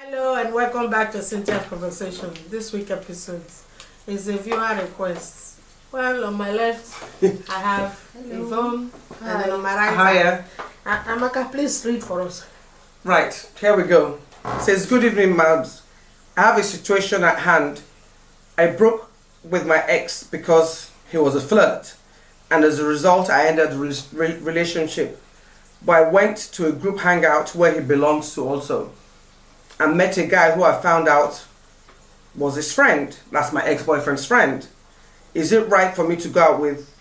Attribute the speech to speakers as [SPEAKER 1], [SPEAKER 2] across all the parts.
[SPEAKER 1] Hello and welcome back to Cynthia's Conversation. This week episode is a viewer request. Well, on my left, I have Yvonne, and then on my right,
[SPEAKER 2] Hiya.
[SPEAKER 1] Amaka, please read for us.
[SPEAKER 2] Right, here we go. It says, good evening, ma'ams. I have a situation at hand. I broke with my ex because he was a flirt, and as a result, I ended the relationship. But I went to a group hangout where he belongs to also, and met a guy who I found out was his friend. That's my ex-boyfriend's friend. Is it right for me to go out with?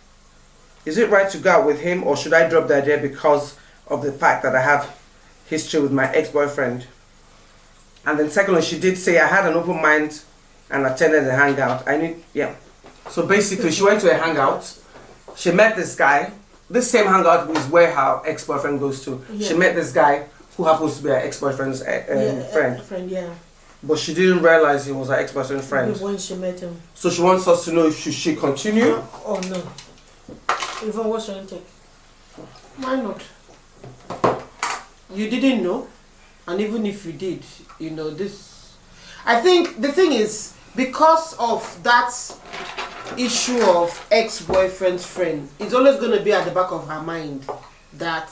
[SPEAKER 2] Is it right to go out with him, or should I drop the idea because of the fact that I have history with my ex-boyfriend? And then secondly, she did say I had an open mind and attended the hangout. So basically, she went to a hangout. She met this guy. This same hangout is where her ex-boyfriend goes to. Yeah. She met this guy who happens to be her ex-boyfriend's friend.
[SPEAKER 1] Yeah.
[SPEAKER 2] But she didn't realize he was her ex-boyfriend's friend.
[SPEAKER 1] When she met him.
[SPEAKER 2] So she wants us to know if should she continue?
[SPEAKER 1] Oh no. Yvonne, what's your intake?
[SPEAKER 3] Why not? You didn't know, and even if you did, you know this. I think the thing is, because of that issue of ex-boyfriend's friend, it's always going to be at the back of her mind that,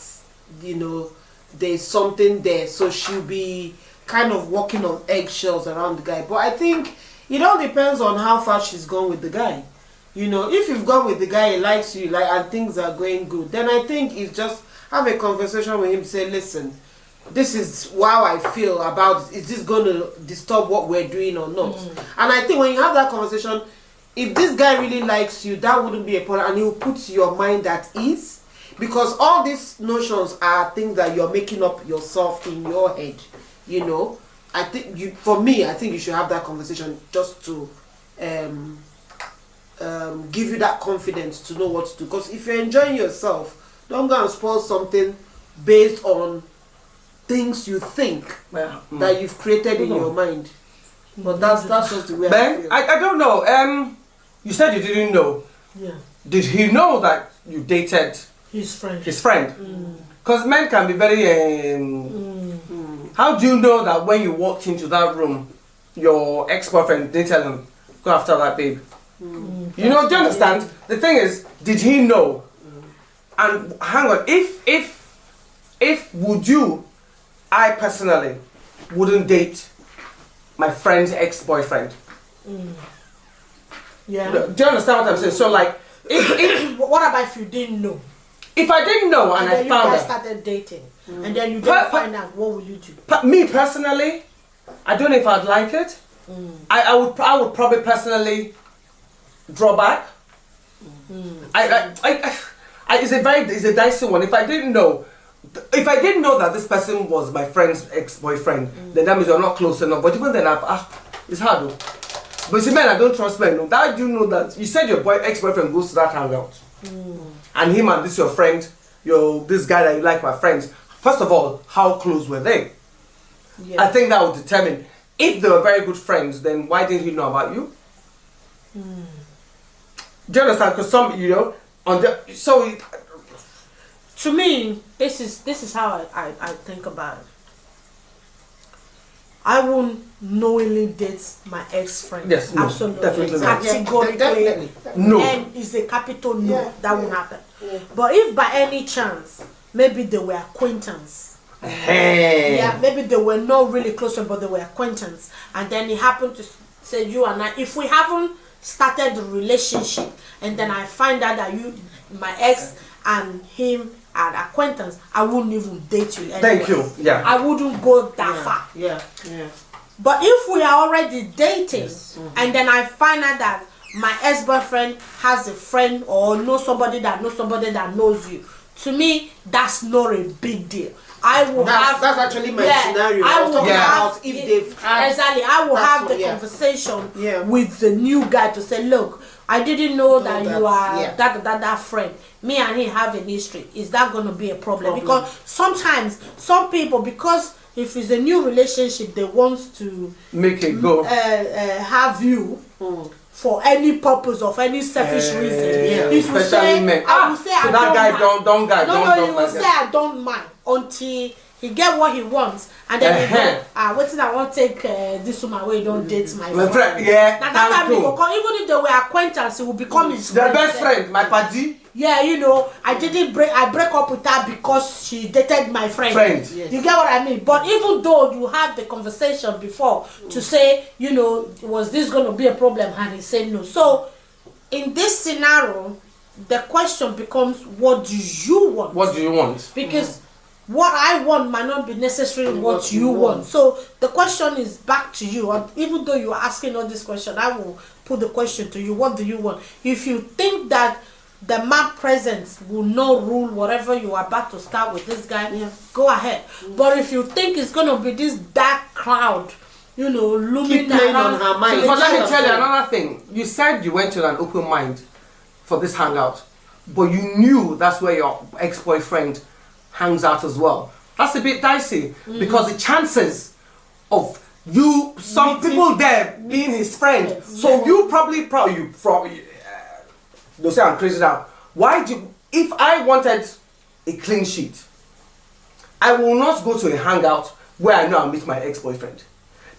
[SPEAKER 3] you know, there's something there, so she'll be kind of walking on eggshells around the guy. But I think it all depends on how far she's gone with the guy. You know, if you've gone with the guy, he likes you, and things are going good, then I think it's just have a conversation with him, say, listen, this is how I feel about it. Is this going to disturb what we're doing or not? And I think when you have that conversation, if this guy really likes you, that wouldn't be a problem, and he'll put your mind at ease, because all these notions are things that you're making up yourself in your head. You know, I think I think you should have that conversation just to give you that confidence to know what to do. Because if you're enjoying yourself, don't go and spoil something based on things you think that you've created in your mind. But that's just the way I feel.
[SPEAKER 2] I don't know. You said you didn't know.
[SPEAKER 1] Yeah.
[SPEAKER 2] Did he know that you dated
[SPEAKER 1] his friend?
[SPEAKER 2] Because men can be very. How do you know that when you walked into that room, your ex-boyfriend didn't tell him, go after that babe? You know, do you understand? The thing is, did he know? And hang on, if would you, I personally wouldn't date my friend's ex-boyfriend.
[SPEAKER 1] Yeah.
[SPEAKER 2] Do you understand what I'm saying? So like, if
[SPEAKER 1] what about if you didn't know?
[SPEAKER 2] If I didn't know and I found
[SPEAKER 1] out, started dating, and then you didn't find out, what will you do?
[SPEAKER 2] Me personally, I don't know if I'd like it. I would probably personally draw back. It's a dicey one. If I didn't know that this person was my friend's ex-boyfriend, then that means you're not close enough. But even then, it's hard though. But see, man, I don't trust men. No. That you know that you said your ex-boyfriend goes to that hangout, and him and this your friend, this guy that you like, my friends. First of all, how close were they? Yeah. I think that would determine if they were very good friends. Then why didn't he know about you? Do you understand? Because some,
[SPEAKER 1] to me, this is how I think about it. I won't knowingly date my ex-friend.
[SPEAKER 2] Yes, no,
[SPEAKER 1] absolutely,
[SPEAKER 2] definitely,
[SPEAKER 1] categorically.
[SPEAKER 2] No.
[SPEAKER 1] And it's a capital no. That won't happen. Yeah. But if by any chance, maybe they were acquaintance.
[SPEAKER 2] Hey.
[SPEAKER 1] Yeah, maybe they were not really close, but they were acquaintance, and then it happened to say you and I. If we haven't started the relationship, and then I find out that my ex and him are acquaintance, I wouldn't even date you anyway.
[SPEAKER 2] Thank you. Yeah.
[SPEAKER 1] I wouldn't go that far.
[SPEAKER 3] Yeah.
[SPEAKER 1] But if we are already dating, and then I find out that my ex-boyfriend has a friend or knows somebody that knows you, to me, that's not a big deal.
[SPEAKER 3] That's actually my scenario.
[SPEAKER 1] I will have
[SPEAKER 3] if they've had,
[SPEAKER 1] exactly. I will have the conversation with the new guy to say, look, I didn't know that you are that friend. Me and him have an history. Is that going to be a problem? Because sometimes some people, because if it's a new relationship, they want to
[SPEAKER 2] make it go
[SPEAKER 1] have you for any purpose of any selfish reason.
[SPEAKER 2] If you say,
[SPEAKER 1] I will say
[SPEAKER 2] so
[SPEAKER 1] I
[SPEAKER 2] that
[SPEAKER 1] don't
[SPEAKER 2] guy
[SPEAKER 1] mind.
[SPEAKER 2] don't
[SPEAKER 1] No, you will say I don't mind until he get what he wants, and then he go, waiting, I want to take this woman away, don't date my friend.
[SPEAKER 2] Yeah,
[SPEAKER 1] now that time he go come, even if they were acquaintance, he will become his
[SPEAKER 2] the
[SPEAKER 1] friend.
[SPEAKER 2] best friend, my party.
[SPEAKER 1] Yeah, you know, I break up with her because she dated my friend.
[SPEAKER 2] Yes.
[SPEAKER 1] You get what I mean? But even though you had the conversation before to say, you know, was this going to be a problem, and he said no. So in this scenario, the question becomes, what do you want?
[SPEAKER 2] What do you want?
[SPEAKER 1] Because what I want might not be necessarily what you want. So the question is back to you. And even though you're asking all this question, I will put the question to you. What do you want? If you think that the man presence will not rule whatever you are about to start with this guy, go ahead. But if you think it's going to be this dark cloud, you know, looming around
[SPEAKER 3] on her mind.
[SPEAKER 2] But let me tell you another thing. You said you went to an open mind for this hangout, but you knew that's where your ex-boyfriend hangs out as well. That's a bit dicey because the chances of some people there being his friend, so you probably they'll say I'm crazy now. If I wanted a clean sheet, I will not go to a hangout where I know I'll meet my ex-boyfriend,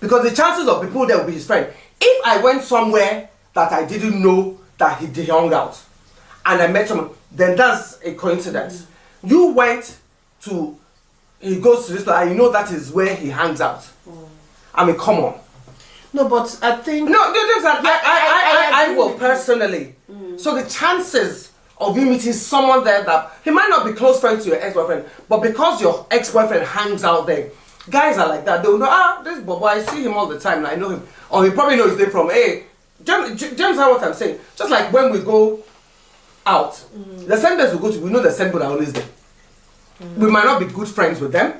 [SPEAKER 2] because the chances of people there will be his friend. If I went somewhere that I didn't know that he hung out and I met someone, then that's a coincidence. You went to, he goes to this place and you know that is where he hangs out. I mean, come on.
[SPEAKER 3] No, but I think...
[SPEAKER 2] No, I will personally. So the chances of you meeting someone there that, he might not be close friends to your ex-boyfriend, but because your ex-boyfriend hangs out there, guys are like that. They'll know, this Bobo, I see him all the time and I know him. Or he probably knows his name from, James know what I'm saying. Just like when we go out, the same place we go to, we know the same people are always there. We might not be good friends with them.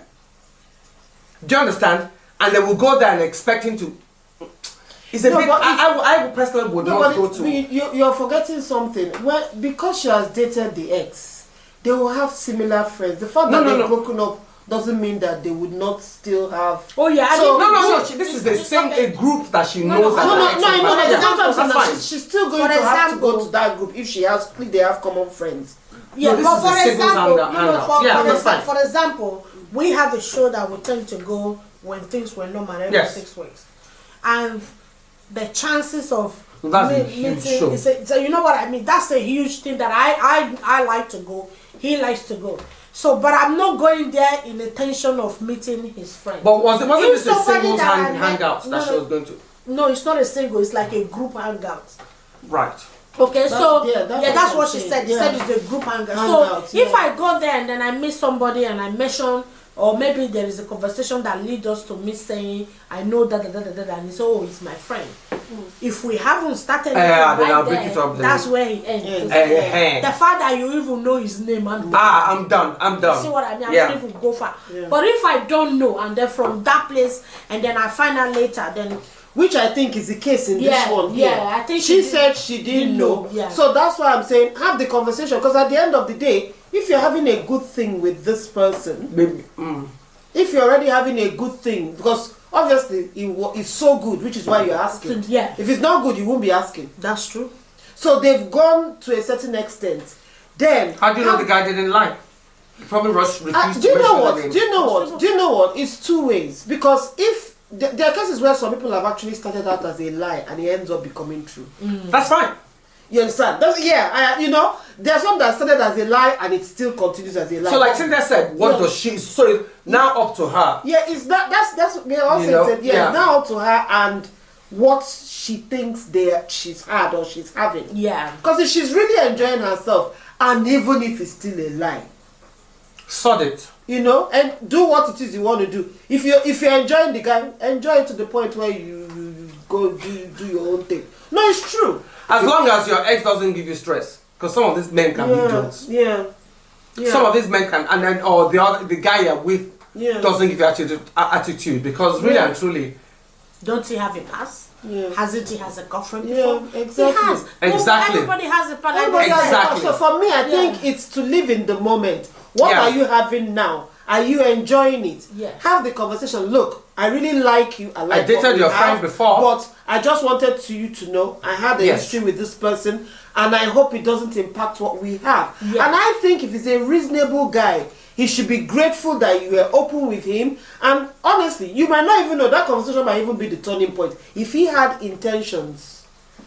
[SPEAKER 2] Do you understand? And then we'll go there and expecting to... It's a bit... I personally would not go to...
[SPEAKER 3] You're forgetting something. Well, because she has dated the ex, they will have similar friends. The fact that they've broken up doesn't mean that they would not still have...
[SPEAKER 1] Oh yeah,
[SPEAKER 2] this is a group that she knows.
[SPEAKER 3] She's still going to have to go to that group if they have common friends.
[SPEAKER 1] Yeah, but for example, we have a show that we tend to go when things were normal every 6 weeks, and the chances of meeting, so you know what I mean. That's a huge thing that I like to go. He likes to go. So, but I'm not going there in the tension of meeting his friend.
[SPEAKER 2] But wasn't this a singles hangout that she was going to?
[SPEAKER 1] No, it's not a single. It's like a group hangout.
[SPEAKER 2] Right.
[SPEAKER 1] Okay, that's what she said. She said it's a group hangout. So if I go there and then I meet somebody and I mention, or maybe there is a conversation that leads us to me saying, I know that, and he says, oh, it's my friend. If we haven't started that's where he ends. The fact that you even know his name, I'm
[SPEAKER 2] done.
[SPEAKER 1] You see what I mean? I don't even go far. But if I don't know, and then from that place, and then I find out later, then...
[SPEAKER 3] Which I think is the case in this one.
[SPEAKER 1] I think
[SPEAKER 3] she said she didn't know. So that's why I'm saying, have the conversation, because at the end of the day, if you're having a good thing with this person, if you're already having a good thing, because obviously it's so good, which is why you're asking. If it's not good, you won't be asking.
[SPEAKER 1] That's true.
[SPEAKER 3] So they've gone to a certain extent. Then
[SPEAKER 2] how do you know the guy didn't lie? He probably refused to
[SPEAKER 3] do you know what? It's two ways. Because if there are cases where some people have actually started out as a lie and it ends up becoming true.
[SPEAKER 2] That's fine.
[SPEAKER 3] You understand? There are some that started as a lie and it still continues as a lie.
[SPEAKER 2] So like Cynthia said, what does she... So now up to her.
[SPEAKER 3] Yeah, it's that's we also said, it's now up to her and what she thinks she's had or she's having.
[SPEAKER 1] Yeah.
[SPEAKER 3] Because if she's really enjoying herself, and even if it's still a lie,
[SPEAKER 2] sod it.
[SPEAKER 3] And do what it is you want to do. If you're enjoying the guy, enjoy it to the point where you go do your own thing. No, it's true.
[SPEAKER 2] As long as your ex doesn't give you stress, because some of these men can be jokes.
[SPEAKER 3] Yeah.
[SPEAKER 2] Some of these men can, and then the guy you're with doesn't give you attitude because really and truly.
[SPEAKER 1] Don't he have a pass?
[SPEAKER 3] Yeah.
[SPEAKER 1] Hasn't he has a girlfriend before?
[SPEAKER 3] Exactly.
[SPEAKER 1] He has.
[SPEAKER 2] Exactly.
[SPEAKER 1] Everybody has a partner.
[SPEAKER 2] Exactly.
[SPEAKER 3] So for me, I think it's to live in the moment. What are you having now? Are you enjoying it?
[SPEAKER 1] Yeah.
[SPEAKER 3] Have the conversation. Look, I really like you. I
[SPEAKER 2] dated your friend before.
[SPEAKER 3] But I just wanted you to know I had a history with this person and I hope it doesn't impact what we have. Yeah. And I think if he's a reasonable guy, He should be grateful that you were open with him. And honestly, you might not even know, that conversation might even be the turning point. If he had intentions,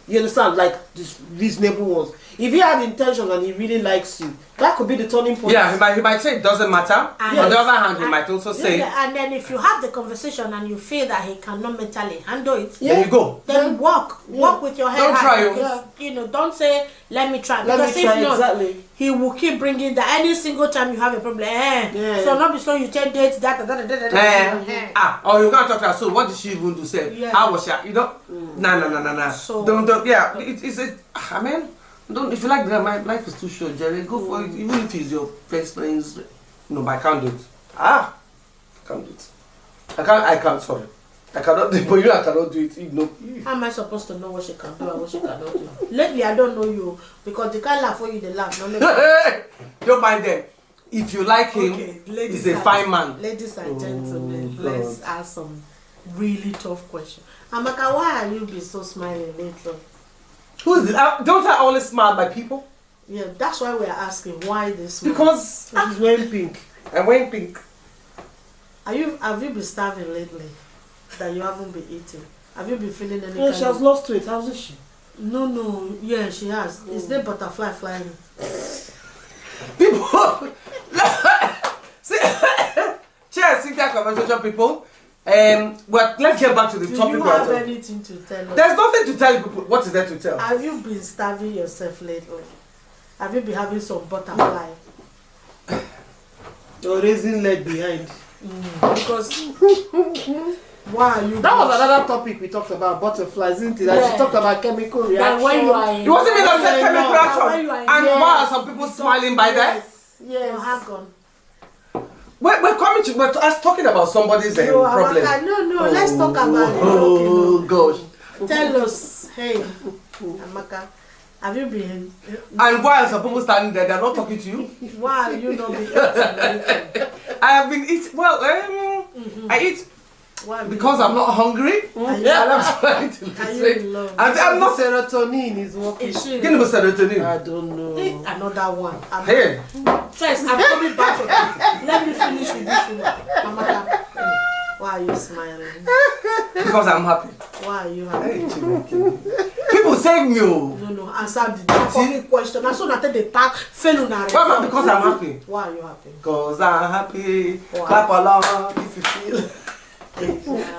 [SPEAKER 3] you understand, like these reasonable ones. If he had intentions and he really likes you, that could be the turning point.
[SPEAKER 2] Yeah, he might say it doesn't matter. And on the other hand, he might also say...
[SPEAKER 1] And then if you have the conversation and you feel that he cannot mentally handle it,
[SPEAKER 2] then you go.
[SPEAKER 1] Then walk with your head
[SPEAKER 2] don't
[SPEAKER 1] high.
[SPEAKER 2] Try.
[SPEAKER 1] You know, don't say, let me try. Because if not, he will keep bringing that any single time you have a problem. So not so you take dates, or
[SPEAKER 2] you can't talk to her. So what did she even do? Say, how was she? You know? Nah.
[SPEAKER 1] So,
[SPEAKER 2] don't. Yeah, I mean, don't. If you like that, my life is too short, Jerry. Go for it. Even if it's your best friends, no, but I can't do it. I can't do it. I can't. Sorry, I cannot do it. But you know, I cannot do it. No.
[SPEAKER 1] How am I supposed to know what she can do and what she cannot do? Lately, I don't know you because they can't laugh for you. They laugh.
[SPEAKER 2] Don't mind them. If you like him, he's a fine man.
[SPEAKER 1] Ladies and gentlemen, let's ask some really tough questions. Amaka, why are you being so smiling lately?
[SPEAKER 2] Who's this? Don't I always smile by people?
[SPEAKER 1] Yeah, that's why we're asking why this smile.
[SPEAKER 2] Because
[SPEAKER 3] he's wearing pink.
[SPEAKER 2] I'm wearing pink.
[SPEAKER 1] Have you been starving lately? That you haven't been eating? Have you been feeling any
[SPEAKER 3] she has lost weight, hasn't she?
[SPEAKER 1] No, yeah, she has. Is there butterfly flying?
[SPEAKER 2] People see cheers, Cynthia conversation people. Well, let's get back to the topic.
[SPEAKER 1] Do you have anything to tell us?
[SPEAKER 2] There's nothing to tell people. What is there to tell?
[SPEAKER 1] Have you been starving yourself lately? Have you been having some butterfly?
[SPEAKER 3] Or raising leg behind?
[SPEAKER 1] Because why are you?
[SPEAKER 3] That was another topic we talked about, butterflies, isn't it? Like she talked about chemical reaction.
[SPEAKER 1] When you are in,
[SPEAKER 2] it wasn't me that said chemical reaction. And why are some people smiling by that?
[SPEAKER 1] Yes. Have gone.
[SPEAKER 2] We're coming to us talking about somebody's problem.
[SPEAKER 1] No, let's talk about it.
[SPEAKER 2] Oh gosh.
[SPEAKER 1] Tell us, hey, Amaka, have you been?
[SPEAKER 2] And why are some people standing there? They're not talking to you.
[SPEAKER 1] Why are you not been eating?
[SPEAKER 2] I have been eating. Well, I eat. Because I'm not hungry. I'm trying to listen. I'm not.
[SPEAKER 3] Serotonin is working.
[SPEAKER 2] Give me serotonin.
[SPEAKER 3] I don't know.
[SPEAKER 1] Another one.
[SPEAKER 2] Hey.
[SPEAKER 1] First, I'm coming back to it. Let me finish with this one. Amaka, why are you smiling?
[SPEAKER 2] Because I'm happy.
[SPEAKER 1] Why are you happy?
[SPEAKER 2] People say no.
[SPEAKER 1] No. Answer the fucking question. As soon as they pack, fail on
[SPEAKER 2] our. Because I'm happy.
[SPEAKER 1] Why are you happy?
[SPEAKER 2] Because I'm happy. Clap along if you feel.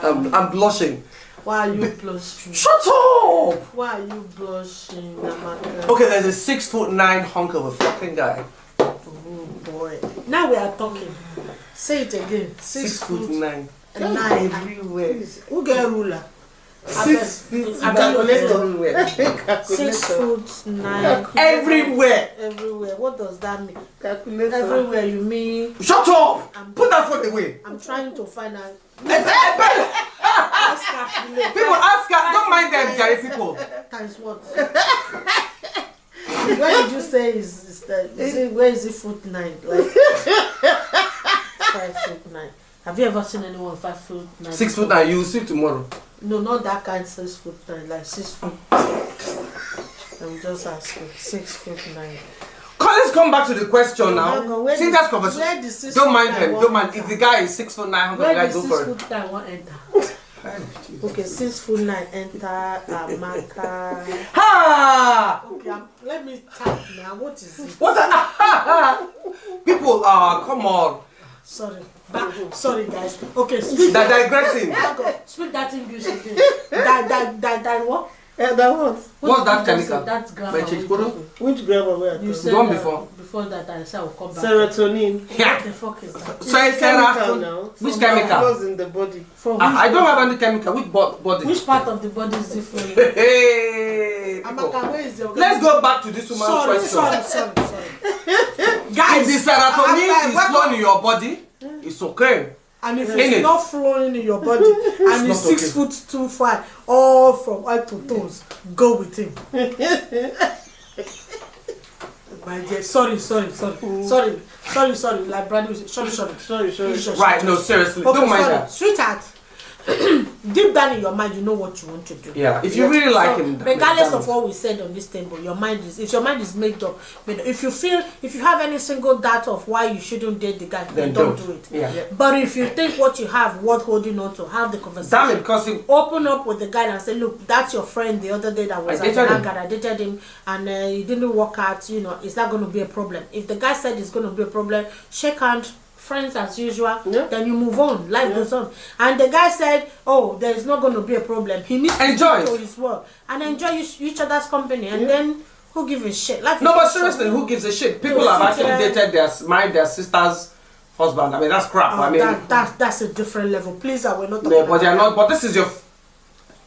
[SPEAKER 2] I'm blushing.
[SPEAKER 1] Why are you blushing?
[SPEAKER 2] Shut up!
[SPEAKER 1] Why are you blushing, Amaka?
[SPEAKER 2] Okay, there's a 6'9" hunk of a fucking guy.
[SPEAKER 1] Oh boy. Now we are talking. Say it again.
[SPEAKER 2] 6'9".
[SPEAKER 1] 9
[SPEAKER 2] everywhere.
[SPEAKER 3] Who get a ruler?
[SPEAKER 2] 6 feet.
[SPEAKER 3] Everywhere.
[SPEAKER 1] 6'9".
[SPEAKER 2] Everywhere.
[SPEAKER 1] What does that mean?
[SPEAKER 3] Calculator.
[SPEAKER 1] Everywhere you mean?
[SPEAKER 2] Shut up! Put that phone away.
[SPEAKER 1] I'm trying to find out.
[SPEAKER 2] People ask her, don't mind them, Jerry people.
[SPEAKER 1] Times what? Where did you say where is it 4'9"? Like 5'9". Have you ever seen anyone 5'9"?
[SPEAKER 2] 6'9", you will see tomorrow.
[SPEAKER 1] No, not that kind 6'9", like 6 foot. I'm just asking. 6'9".
[SPEAKER 2] Let's come back to the question now. Cynthia's conversation. Don't mind him. Don't mind. If the guy is 6'9", how can the guy go for it?
[SPEAKER 1] 6'9" won't enter. Okay, 6'9" enter Amaka.
[SPEAKER 2] Ha!
[SPEAKER 1] Okay, let me type now. What is it?
[SPEAKER 2] What? People, come on.
[SPEAKER 1] Sorry. Sorry, guys. Okay, speak.
[SPEAKER 2] They're digressing.
[SPEAKER 1] Speak that English again. That what?
[SPEAKER 3] That what?
[SPEAKER 2] What's that chemical?
[SPEAKER 1] That's grammar.
[SPEAKER 3] Which grammar?
[SPEAKER 1] You said
[SPEAKER 2] the one before.
[SPEAKER 1] Before that, I said I will come back.
[SPEAKER 3] Serotonin.
[SPEAKER 2] Yeah.
[SPEAKER 1] What the fuck is that?
[SPEAKER 2] So it's chemical now. Which chemical?
[SPEAKER 3] Goes in the body.
[SPEAKER 2] I don't have any chemical. Which body?
[SPEAKER 1] Which part of the body is different?
[SPEAKER 2] Hey.
[SPEAKER 1] Amaka, where is your?
[SPEAKER 2] Let's go back to this woman's question.
[SPEAKER 1] Sorry.
[SPEAKER 2] Guys, if the serotonin is flowing in your body, it's okay.
[SPEAKER 1] And if it's not flowing in your body and it's 6'2", all from head to toes, go with him. My dear, sorry. Like Brady was sorry.
[SPEAKER 2] Right, no, seriously, don't mind that.
[SPEAKER 1] Sweetheart, deep down in your mind, you know what you want to do.
[SPEAKER 2] Yeah, if you really like him,
[SPEAKER 1] regardless of what we said on this table, your mind is, if your mind is made up, if you have any single doubt of why you shouldn't date the guy, then don't do it.
[SPEAKER 2] Yeah.
[SPEAKER 1] But if you think what you have worth holding on to, have the conversation.
[SPEAKER 2] Damn it, because
[SPEAKER 1] open up with the guy and say, look, that's your friend the other day that was at the hangar. I dated him and it didn't work out. You know, is that going to be a problem? If the guy said it's going to be a problem, shake hands, friends as usual, then you move on. Life goes on. And the guy said, oh, there is not going to be a problem. He needs to enjoy his work and enjoy each other's company. And then who gives a shit? Life
[SPEAKER 2] no, but seriously, who gives a shit? People have actually dated married their sister's husband. I mean, that's crap. I mean,
[SPEAKER 1] that's a different level. Please, we're not talking
[SPEAKER 2] but they're not. But this is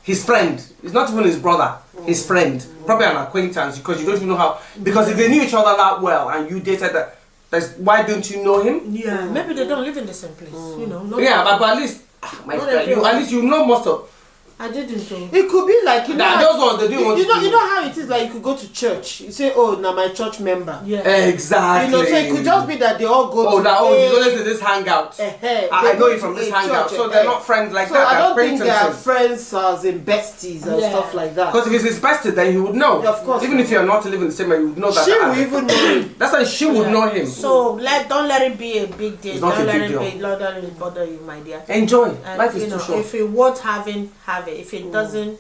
[SPEAKER 2] his friend. It's not even his brother. His friend, probably an acquaintance, because you don't even know how. Because if they knew each other that well and you dated that. Why don't you know him?
[SPEAKER 1] Yeah, maybe they don't live in the same place. You know.
[SPEAKER 2] But at least, my friend, at least you know most of.
[SPEAKER 1] I didn't know.
[SPEAKER 3] It could be like
[SPEAKER 2] those ones they do want to do.
[SPEAKER 3] You know how it is, like you could go to church. You say, oh, now my church member.
[SPEAKER 1] Yeah.
[SPEAKER 2] Exactly.
[SPEAKER 3] You know, so it could just be that they all go.
[SPEAKER 2] You always do this hangout. I know you from this hangout, so they're not friends like that.
[SPEAKER 3] So I don't think they are friends as in besties and stuff like that.
[SPEAKER 2] Because if it's his bestie, then he would know.
[SPEAKER 3] Yeah, of course.
[SPEAKER 2] Even if you're not living the same way, you would know that.
[SPEAKER 3] She will even know him.
[SPEAKER 2] That's why she would know him.
[SPEAKER 1] So don't let it be a big deal.
[SPEAKER 2] Don't let
[SPEAKER 1] it bother you, my dear.
[SPEAKER 2] Enjoy.
[SPEAKER 1] And,
[SPEAKER 2] life is too short.
[SPEAKER 1] If it worth having, have it. If it doesn't,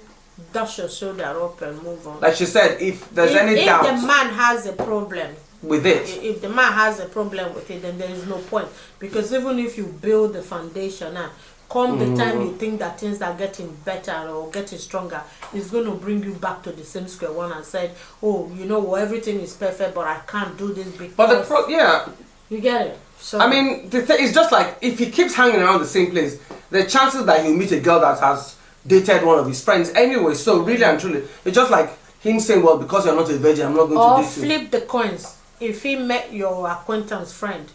[SPEAKER 1] dash your shoulder up and move on.
[SPEAKER 2] Like she said, if there's any doubt,
[SPEAKER 1] if the man has a problem
[SPEAKER 2] with it,
[SPEAKER 1] if the man has a problem with it, then there is no point, because even if you build the foundation now, come the time you think that things are getting better or getting stronger, it's going to bring you back to the same square one and said, oh, you know what, everything is perfect, but I can't do this because you get it. So
[SPEAKER 2] I mean, the thing is just like if he keeps hanging around the same place, the chances that he'll meet a girl that has dated one of his friends anyway. So really and truly, it's just like him saying, well, because you're not a virgin, I'm not going to date you.
[SPEAKER 1] Or flip the coins. If he met your acquaintance friend,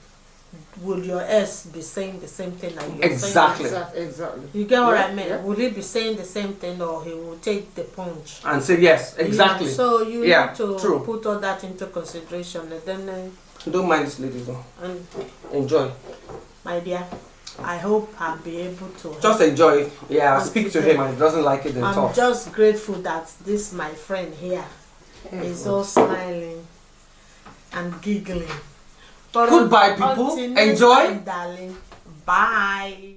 [SPEAKER 1] would your ex be saying the same thing that you're
[SPEAKER 2] saying?
[SPEAKER 3] Exactly.
[SPEAKER 1] You get what I mean? Yeah. Will he be saying the same thing, or he will take the punch
[SPEAKER 2] and say yes, exactly?
[SPEAKER 1] Yeah. So you need to put all that into consideration, and then
[SPEAKER 2] don't mind this lady though.
[SPEAKER 1] And
[SPEAKER 2] enjoy,
[SPEAKER 1] my dear. I hope I'll be able to
[SPEAKER 2] just enjoy it. Yeah, speak to him and he doesn't like it, then talk.
[SPEAKER 1] I'm just grateful that this my friend here is all smiling and giggling. But
[SPEAKER 2] goodbye, people. Enjoy.
[SPEAKER 1] Darling. Bye.